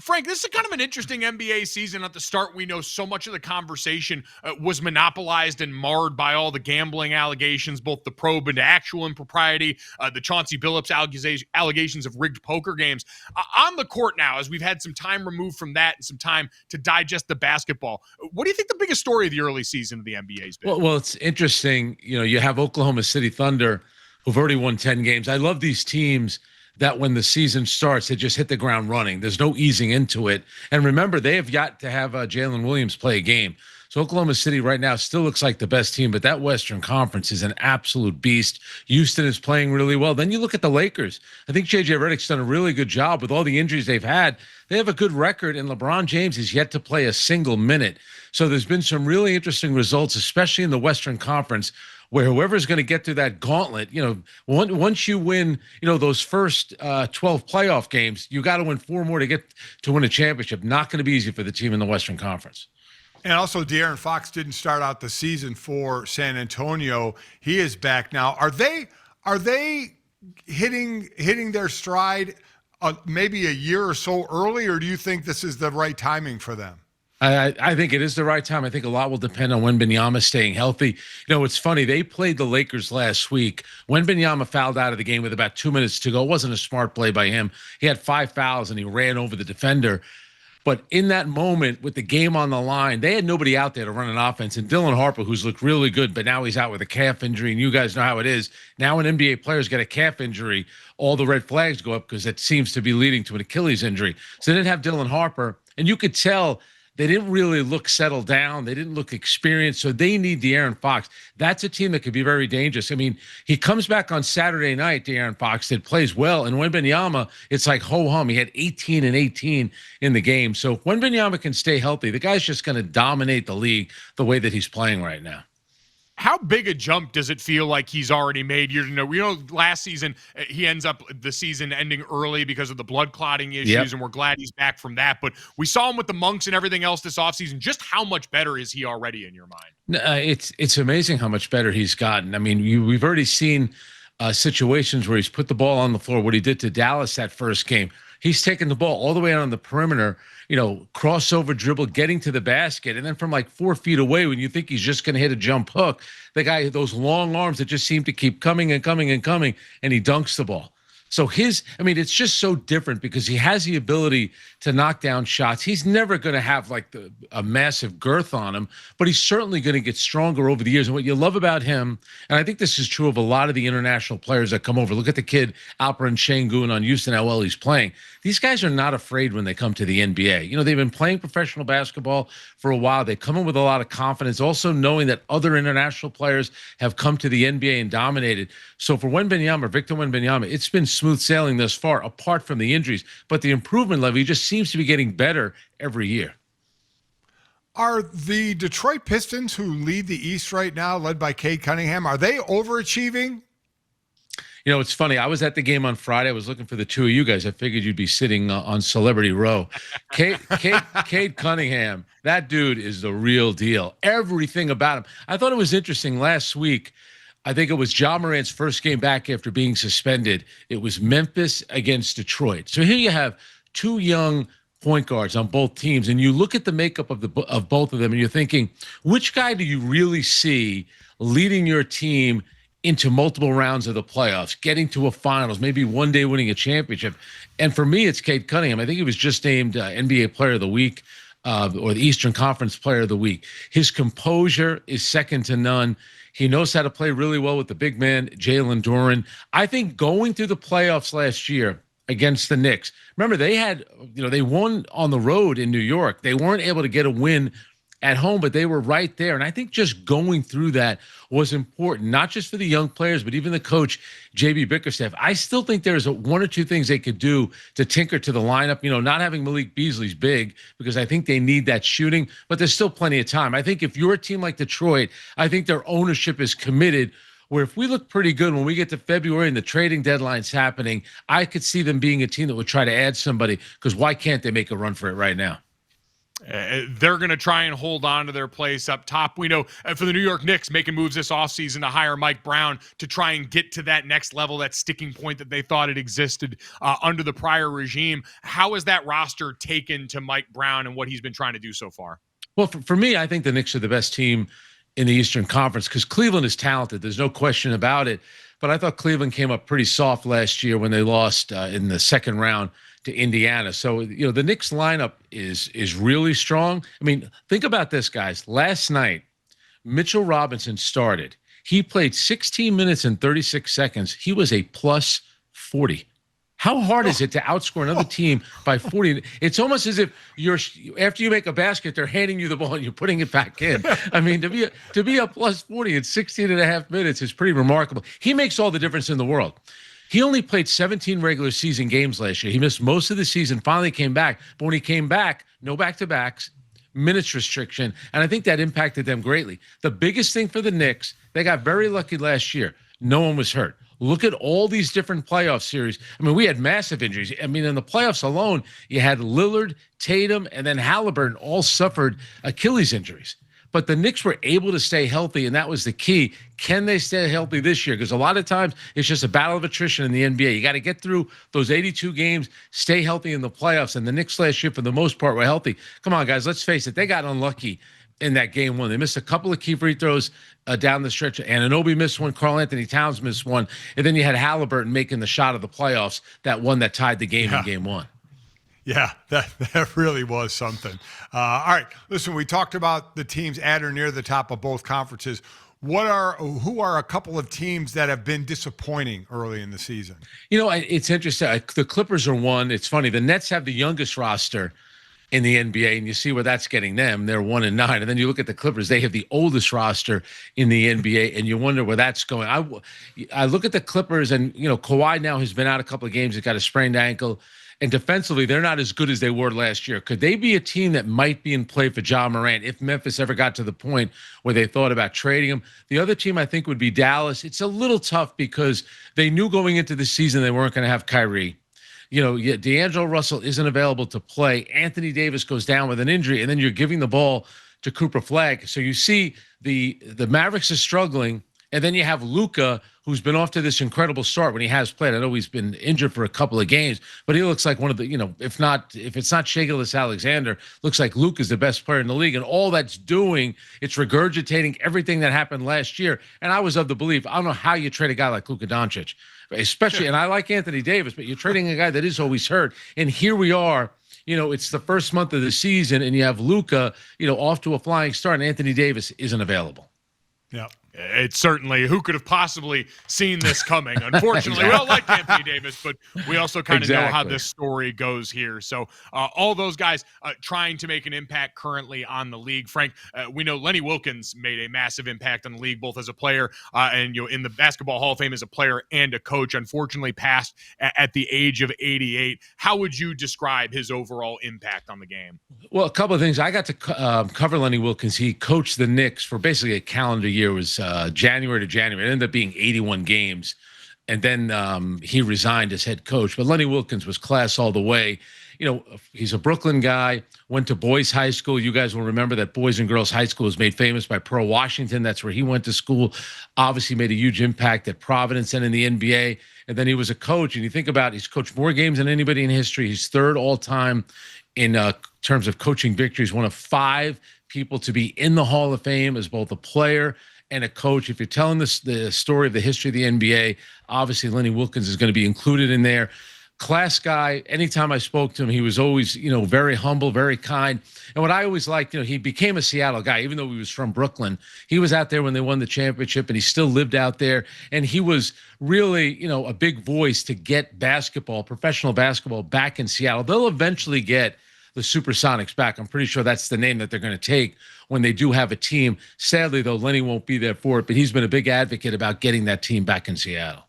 Frank, this is kind of an interesting NBA season. At the start, we know so much of the conversation was monopolized and marred by all the gambling allegations, both the probe into actual impropriety, the Chauncey Billups allegations of rigged poker games. On the court now, as we've had some time removed from that and some time to digest the basketball, what do you think the biggest story of the early season of the NBA has been? Well, it's interesting. You have Oklahoma City Thunder, who've already won 10 games. I love these teams that when the season starts, they just hit the ground running. There's no easing into it. And remember, they have yet to have Jalen Williams play a game. So Oklahoma City right now still looks like the best team, but that Western Conference is an absolute beast. Houston is playing really well. Then you look at the Lakers. I think J.J. Redick's done a really good job with all the injuries they've had. They have a good record, and LeBron James is yet to play a single minute. So there's been some really interesting results, especially in the Western Conference, where whoever's going to get through that gauntlet, once you win, those first 12 playoff games, you got to win 4 more to get to win a championship. Not going to be easy for the team in the Western Conference. And also, De'Aaron Fox didn't start out the season for San Antonio. He is back now. Are they hitting their stride maybe a year or so early, or do you think this is the right timing for them? I think it is the right time. I think a lot will depend on Wembanyama staying healthy. It's funny. They played the Lakers last week. Wembanyama fouled out of the game with about 2 minutes to go. It wasn't a smart play by him. He had 5 fouls, and he ran over the defender. But in that moment, with the game on the line, they had nobody out there to run an offense. And Dylan Harper, who's looked really good, but now he's out with a calf injury, and you guys know how it is. Now when NBA players get a calf injury, all the red flags go up because it seems to be leading to an Achilles injury. So they didn't have Dylan Harper, and you could tell they didn't really look settled down. They didn't look experienced. So they need De'Aaron Fox. That's a team that could be very dangerous. I mean, he comes back on Saturday night, De'Aaron Fox, that plays well. And Wembanyama, it's like ho-hum. He had 18 and 18 in the game. So if Wembanyama can stay healthy, the guy's just going to dominate the league the way that he's playing right now. How big a jump does it feel like he's already made? Last season, he ends up the season ending early because of the blood clotting issues, and we're glad he's back from that. But we saw him with the Monks and everything else this offseason. Just how much better is he already in your mind? It's amazing how much better he's gotten. I mean, we've already seen situations where he's put the ball on the floor, what he did to Dallas that first game. He's taken the ball all the way out on the perimeter, crossover dribble, getting to the basket. And then from like 4 feet away, when you think he's just going to hit a jump hook, the guy, those long arms that just seem to keep coming and coming and coming, and he dunks the ball. So it's just so different because he has the ability to knock down shots. He's never going to have like a massive girth on him, but he's certainly going to get stronger over the years. And what you love about him, and I think this is true of a lot of the international players that come over. Look at the kid Alperen Şengün on Houston, how well he's playing. These guys are not afraid when they come to the NBA. They've been playing professional basketball for a while. They come in with a lot of confidence, also knowing that other international players have come to the NBA and dominated. So for Victor Wembanyama, it's been smooth sailing thus far, apart from the injuries. But the improvement level, he just seems to be getting better every year. Are the Detroit Pistons, who lead the East right now, led by Cade Cunningham, are they overachieving? It's funny. I was at the game on Friday. I was looking for the two of you guys. I figured you'd be sitting on Celebrity Row. Cade Cunningham, that dude is the real deal. Everything about him. I thought it was interesting last week. I think it was Ja Morant's first game back after being suspended. It was Memphis against Detroit. So here you have two young point guards on both teams, and you look at the makeup of both of them, and you're thinking, which guy do you really see leading your team into multiple rounds of the playoffs, getting to a finals, maybe one day winning a championship? And for me, it's Cade Cunningham. I think he was just named NBA Player of the Week or the Eastern Conference Player of the Week. His composure is second to none. He knows how to play really well with the big man, Jalen Duren. I think going through the playoffs last year against the Knicks, remember they won on the road in New York. They weren't able to get a win at home, but they were right there. And I think just going through that was important, not just for the young players, but even the coach, J.B. Bickerstaff. I still think there's one or two things they could do to tinker to the lineup. Not having Malik Beasley's big, because I think they need that shooting, but there's still plenty of time. I think if you're a team like Detroit, I think their ownership is committed, where if we look pretty good when we get to February and the trading deadline's happening, I could see them being a team that would try to add somebody, because why can't they make a run for it right now? They're going to try and hold on to their place up top. We know for the New York Knicks, making moves this offseason to hire Mike Brown to try and get to that next level, that sticking point that they thought it existed under the prior regime. How has that roster taken to Mike Brown and what he's been trying to do so far? Well, for me, I think the Knicks are the best team in the Eastern Conference because Cleveland is talented. There's no question about it. But I thought Cleveland came up pretty soft last year when they lost in the second round to Indiana. So, the Knicks lineup is really strong. I mean, think about this, guys. Last night, Mitchell Robinson started. He played 16 minutes and 36 seconds. He was a plus 40. How hard is it to outscore another team by 40? It's almost as if after you make a basket, they're handing you the ball and you're putting it back in. I mean, to be a plus 40 in 16 and a half minutes is pretty remarkable. He makes all the difference in the world. He only played 17 regular season games last year. He missed most of the season, finally came back. But when he came back, no back-to-backs, minutes restriction, and I think that impacted them greatly. The biggest thing for the Knicks, they got very lucky last year. No one was hurt. Look at all these different playoff series. I mean, we had massive injuries. I mean, in the playoffs alone, you had Lillard, Tatum, and then Halliburton all suffered Achilles injuries. But the Knicks were able to stay healthy, and that was the key. Can they stay healthy this year? Because a lot of times it's just a battle of attrition in the NBA. You got to get through those 82 games, stay healthy in the playoffs. And the Knicks last year, for the most part, were healthy. Come on, guys, let's face it. They got unlucky in that game one. They missed a couple of key free throws down the stretch. Anunoby missed one. Karl Anthony Towns missed one. And then you had Halliburton making the shot of the playoffs, that one that tied the game in game one. Yeah, that really was something. All right, listen, we talked about the teams at or near the top of both conferences. Who are a couple of teams that have been disappointing early in the season? It's interesting. The Clippers are one. It's funny. The Nets have the youngest roster in the NBA, and you see where that's getting them. They're 1-9. And then you look at the Clippers, they have the oldest roster in the NBA, and you wonder where that's going. I look at the Clippers, and, Kawhi now has been out a couple of games. He's got a sprained ankle. And defensively, they're not as good as they were last year. Could they be a team that might be in play for Ja Morant if Memphis ever got to the point where they thought about trading him? The other team I think would be Dallas. It's a little tough because they knew going into the season they weren't going to have Kyrie. D'Angelo Russell isn't available to play. Anthony Davis goes down with an injury, and then you're giving the ball to Cooper Flagg. So you see the Mavericks are struggling, and then you have Luka, who's been off to this incredible start when he has played. I know he's been injured for a couple of games, but he looks like one of the, if it's not Shai Gilgeous-Alexander, looks like Luke is the best player in the league. And all that's doing, it's regurgitating everything that happened last year. And I was of the belief, I don't know how you trade a guy like Luka Doncic, especially, and I like Anthony Davis, but you're trading a guy that is always hurt. And here we are. It's the first month of the season, and you have Luka, off to a flying start, and Anthony Davis isn't available. Yeah. It's certainly, who could have possibly seen this coming? Unfortunately, we all like Anthony Davis, but we also kind of know how this story goes here. So all those guys trying to make an impact currently on the league. Frank, we know Lenny Wilkens made a massive impact on the league, both as a player and in the Basketball Hall of Fame as a player and a coach. Unfortunately, passed at the age of 88. How would you describe his overall impact on the game? Well, a couple of things. I got to cover Lenny Wilkens. He coached the Knicks for basically a calendar year. It was January to January. It ended up being 81 games. And then he resigned as head coach. But Lenny Wilkens was class all the way. He's a Brooklyn guy, went to Boys High School. You guys will remember that Boys and Girls High School was made famous by Pearl Washington. That's where he went to school. Obviously made a huge impact at Providence and in the NBA. And then he was a coach. And you think about, he's coached more games than anybody in history. He's third all-time in terms of coaching victories, one of 5 people to be in the Hall of Fame as both a player and a coach. If you're telling the story of the history of the NBA, obviously Lenny Wilkens is going to be included in there. Class guy. Anytime I spoke to him, he was always, very humble, very kind. And what I always liked, he became a Seattle guy, even though he was from Brooklyn. He was out there when they won the championship, and he still lived out there. And he was really, a big voice to get professional basketball back in Seattle. They'll eventually get the Supersonics back. I'm pretty sure that's the name that they're going to take when they do have a team. Sadly, though, Lenny won't be there for it, but he's been a big advocate about getting that team back in Seattle.